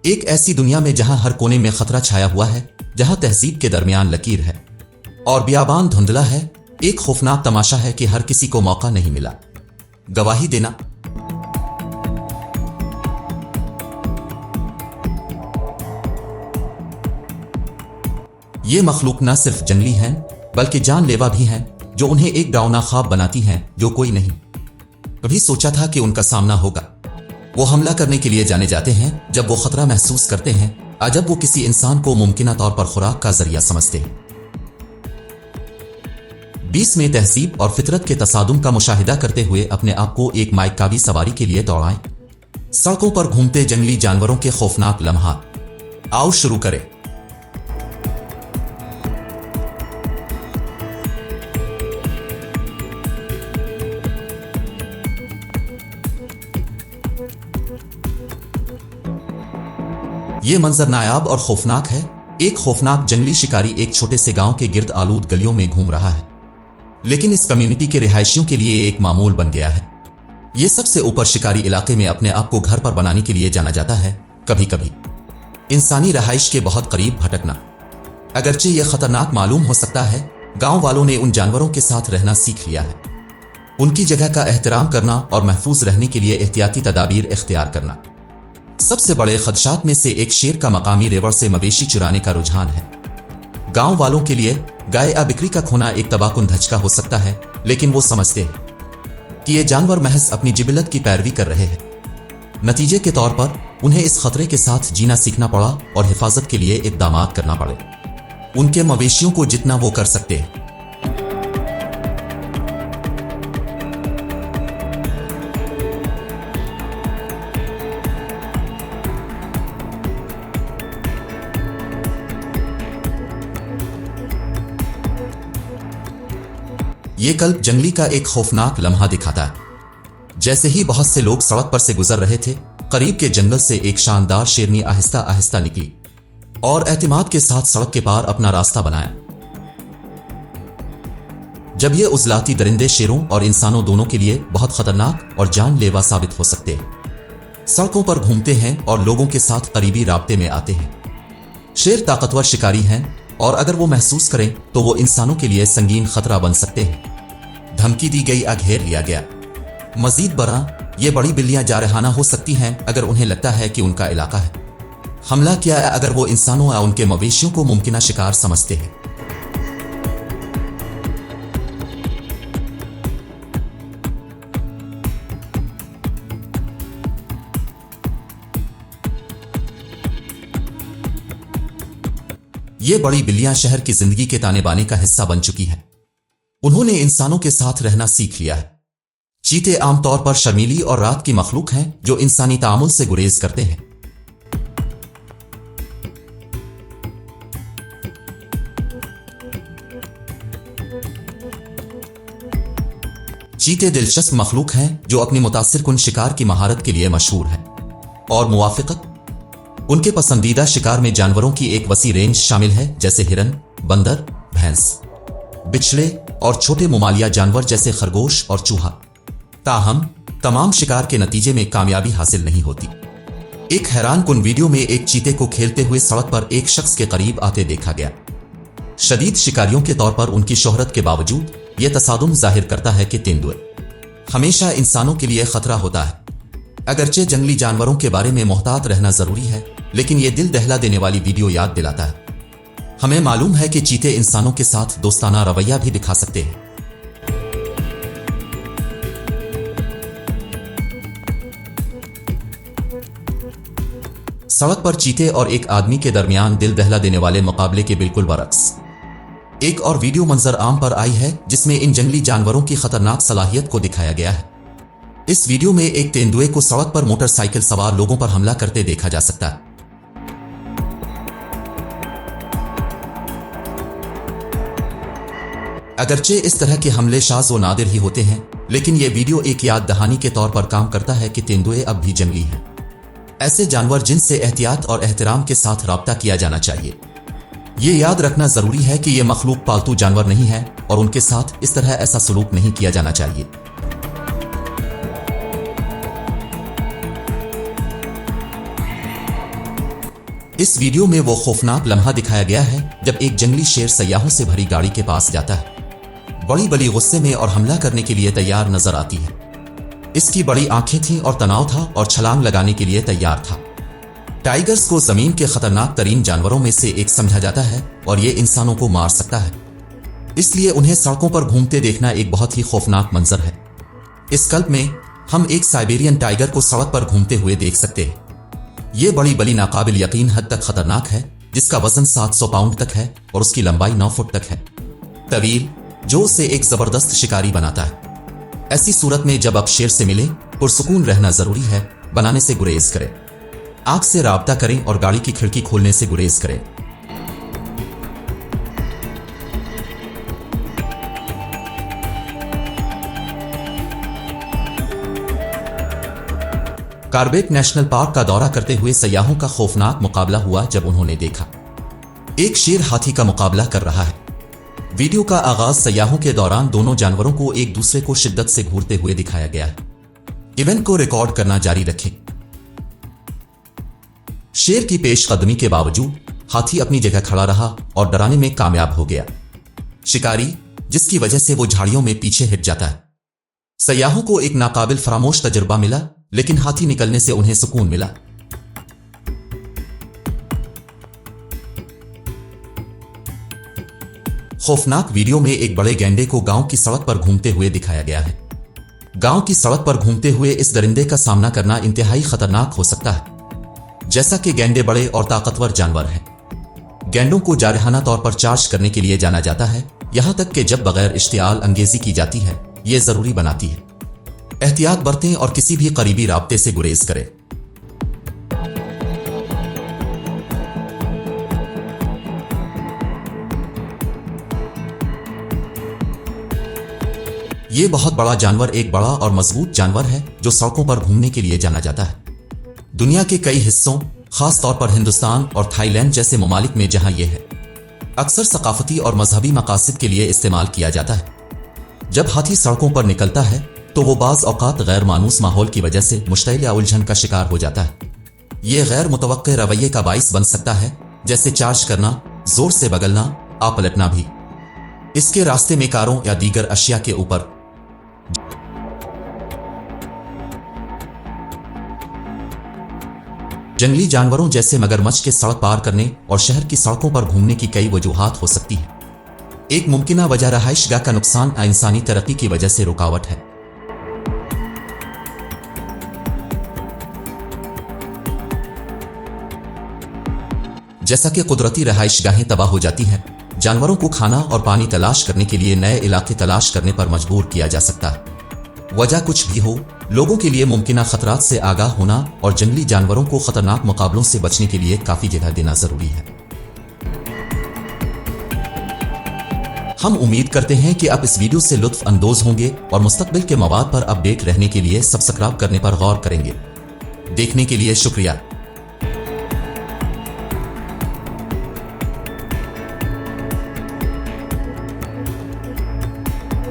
एक ऐसी दुनिया में जहां हर कोने में खतरा छाया हुआ है, जहां तहजीब के दरमियान लकीर है और बियाबान धुंधला है, एक खौफनाक तमाशा है कि हर किसी को मौका नहीं मिला गवाही देना। ये मखलूक न सिर्फ जंगली हैं, बल्कि जानलेवा भी हैं, जो उन्हें एक डरावना ख्वाब बनाती हैं जो कोई नहीं कभी सोचा था कि उनका सामना होगा। वो हमला करने के लिए जाने जाते हैं जब वो खतरा महसूस करते हैं, जब वो किसी इंसान को मुमकिन तौर पर खुराक का जरिया समझते हैं। 20 में तहजीब और फितरत के तसादुम का मुशाहिदा करते हुए अपने आप को एक माइकावी सवारी के लिए दौड़ाएं। सड़कों पर घूमते जंगली जानवरों के खौफनाक लम्हात। आओ शुरू करें। ये मंजर नायाब और खौफनाक है। एक खौफनाक जंगली शिकारी एक छोटे से गांव के गिर्द आलूद गलियों में घूम रहा है, लेकिन इस कम्युनिटी के रिहायशियों के लिए एक मामूल बन गया है। ये सबसे ऊपर शिकारी इलाके में अपने आप को घर पर बनाने के लिए जाना जाता है। कभी कभी इंसानी रहाइश के बहुत करीब भटकना, अगरचे यह खतरनाक मालूम हो सकता है, गांव वालों ने उन जानवरों के साथ रहना सीख लिया है। उनकी जगह का एहतराम करना और महफूज रहने के लिए एहतियाती तदाबीर इख्तियार करना। सबसे बड़े खदशात में से एक शेर का मकामी रेवर से मवेशी चुराने का रुझान है। गांव वालों के लिए गाय या बिक्री का खोना एक तबाहकुन धचका हो सकता है, लेकिन वो समझते हैं कि ये जानवर महज अपनी जिबिलत की पैरवी कर रहे हैं। नतीजे के तौर पर उन्हें इस खतरे के साथ जीना सीखना पड़ा और हिफाजत के लिए इक़दामात करना पड़े, उनके मवेशियों को जितना वो कर सकते हैं। ये कल्प जंगली का एक खौफनाक लम्हा दिखाता है। जैसे ही बहुत से लोग सड़क पर से गुजर रहे थे, करीब के जंगल से एक शानदार शेरनी आहिस्ता आहिस्ता निकली और एहतिमाद के साथ सड़क के पार अपना रास्ता बनाया। जब ये उजलाती दरिंदे शेरों और इंसानों दोनों के लिए बहुत खतरनाक और जानलेवा साबित हो सकते हैं। सड़कों पर घूमते हैं और लोगों के साथ करीबी राब्ते में आते हैं। शेर ताकतवर शिकारी हैं और अगर वो महसूस करें तो वो इंसानों के लिए संगीन खतरा बन सकते हैं। धमकी दी गई, घेर लिया गया। मजीद बरा, ये बड़ी बिल्लियां जारहाना हो सकती हैं अगर उन्हें लगता है कि उनका इलाका है। हमला किया है अगर वो इंसानों या उनके मवेशियों को मुमकिन शिकार समझते हैं। ये बड़ी बिल्लियां शहर की जिंदगी के ताने बाने का हिस्सा बन चुकी हैं। उन्होंने इंसानों के साथ रहना सीख लिया है। चीते आमतौर पर शर्मीली और रात की मखलूक हैं जो इंसानी तामुल से गुरेज करते हैं। चीते दिलचस्प मखलूक हैं जो अपनी मुतासिर कुन शिकार की महारत के लिए मशहूर हैं और मुवाफिकत। उनके पसंदीदा शिकार में जानवरों की एक वसी रेंज शामिल है, जैसे हिरन, बंदर, भैंस, बिछड़े और छोटे मुमालिया जानवर जैसे खरगोश और चूहा। ताहम तमाम शिकार के नतीजे में कामयाबी हासिल नहीं होती। एक हैरान कुन वीडियो में एक चीते को खेलते हुए सड़क पर एक शख्स के करीब आते देखा गया। शदीद शिकारियों के तौर पर उनकी शोहरत के बावजूद यह तसादुम जाहिर करता है कि तेंदुए हमेशा इंसानों के लिए खतरा होता है। अगरचे जंगली जानवरों के बारे में मोहतात रहना जरूरी है, लेकिन यह दिल दहला देने वाली वीडियो याद दिलाता है। हमें मालूम है कि चीते इंसानों के साथ दोस्ताना रवैया भी दिखा सकते हैं। सड़क पर चीते और एक आदमी के दरमियान दिल दहला देने वाले मुकाबले के बिल्कुल बरक्स एक और वीडियो मंजर आम पर आई है, जिसमें इन जंगली जानवरों की खतरनाक सलाहियत को दिखाया गया है। इस वीडियो में एक तेंदुए को सड़क पर मोटरसाइकिल सवार लोगों पर हमला करते देखा जा सकता है। अगरचे इस तरह के हमले शाज़ व नादिर ही होते हैं, लेकिन यह वीडियो एक याद दहानी के तौर पर काम करता है कि तेंदुए अब भी जंगली हैं। ऐसे जानवर जिनसे एहतियात और एहतराम के साथ राब्ता किया जाना चाहिए। ये याद रखना जरूरी है कि ये मखलूक पालतू जानवर नहीं है और उनके साथ इस तरह ऐसा सलूक नहीं किया जाना चाहिए। इस वीडियो में वो खौफनाक लम्हा दिखाया गया है जब एक जंगली शेर सयाहों से भरी गाड़ी के पास जाता है। बड़ी बड़ी गुस्से में और हमला करने के लिए तैयार नजर आती है। इसकी बड़ी आंखें थीं और तनाव था और छलांग लगाने के लिए तैयार था। टाइगर्स को जमीन के खतरनाक तरीन जानवरों में से एक समझा जाता है और ये इंसानों को मार सकता है, इसलिए उन्हें सड़कों पर घूमते देखना एक बहुत ही खौफनाक मंजर है। इस कल्प में हम एक साइबेरियन टाइगर को सड़क पर घूमते हुए देख सकते हैं। ये बड़ी बड़ी नाकाबिल यकीन हद तक खतरनाक है, जिसका वजन 700 पाउंड तक है और उसकी लंबाई 9 फुट तक है। तवील, जो उसे एक जबरदस्त शिकारी बनाता है। ऐसी सूरत में जब आप शेर से मिले, पुरसुकून रहना जरूरी है। बनाने से गुरेज करें, आग से राब्ता करें और गाड़ी की खिड़की खोलने से गुरेज करें। कार्बेट नेशनल पार्क का दौरा करते हुए सयाहों का खौफनाक मुकाबला हुआ जब उन्होंने देखा एक शेर हाथी का मुकाबला कर रहा है। वीडियो का आगाज सयाहों के दौरान दोनों जानवरों को एक दूसरे को शिद्दत से घूरते हुए दिखाया गया है। इवेंट को रिकॉर्ड करना जारी रखें। शेर की पेशकदमी के बावजूद हाथी अपनी जगह खड़ा रहा और डराने में कामयाब हो गया शिकारी, जिसकी वजह से वो झाड़ियों में पीछे हट जाता है। सयाहों को एक नाकाबिल फरामोश तजुर्बा मिला, लेकिन हाथी निकलने से उन्हें सुकून मिला। खौफनाक वीडियो में एक बड़े गैंडे को गांव की सड़क पर घूमते हुए दिखाया गया है। गांव की सड़क पर घूमते हुए इस दरिंदे का सामना करना इंतहाई खतरनाक हो सकता है। जैसा कि गैंडे बड़े और ताकतवर जानवर हैं, गैंडों को जारहाना तौर पर चार्ज करने के लिए जाना जाता है, यहां तक कि जब बगैर इश्तियाल अंगेजी की जाती है, यह जरूरी बनाती है। एहतियात बरतें और किसी भी करीबी राब्ते से गुरेज करें। यह बहुत बड़ा जानवर एक बड़ा और मजबूत जानवर है जो सड़कों पर घूमने के लिए जाना जाता है। दुनिया के कई हिस्सों, खास तौर पर हिंदुस्तान और थाईलैंड जैसे ममालिक में जहां यह है, अक्सर सकाफती और मजहबी मकासद के लिए इस्तेमाल किया जाता है। जब हाथी सड़कों पर निकलता है तो वो बाज़ औकात गैर मानूस माहौल की वजह से मुश्तिल या उलझन का शिकार हो जाता है। ये गैर मुतवक्के रवैये का बाइस बन सकता है, जैसे चार्ज करना, जोर से बगलना, आ पलटना भी। इसके रास्ते में कारों या दीगर अशिया के ऊपर जंगली जानवरों जैसे मगरमच्छ के सड़क पार करने और शहर की सड़कों पर घूमने की कई वजूहात हो सकती है। एक मुमकिना वजह रहायशगाह का नुकसान इंसानी तरक्की की वजह से रुकावट है। जैसा कि कुदरती रहायशगाहें तबाह हो जाती हैं, जानवरों को खाना और पानी तलाश करने के लिए नए इलाके तलाश करने पर मजबूर किया जा सकता है। वजह कुछ भी हो, लोगों के लिए मुमकिना खतरात से आगाह होना और जंगली जानवरों को खतरनाक मुकाबलों से बचने के लिए काफी जगह देना जरूरी है। हम उम्मीद करते हैं कि आप इस वीडियो से लुत्फ अंदोज होंगे और मुस्तकबिल के मवाद पर अपडेट रहने के लिए सब्सक्राइब करने पर गौर करेंगे। देखने के लिए शुक्रिया।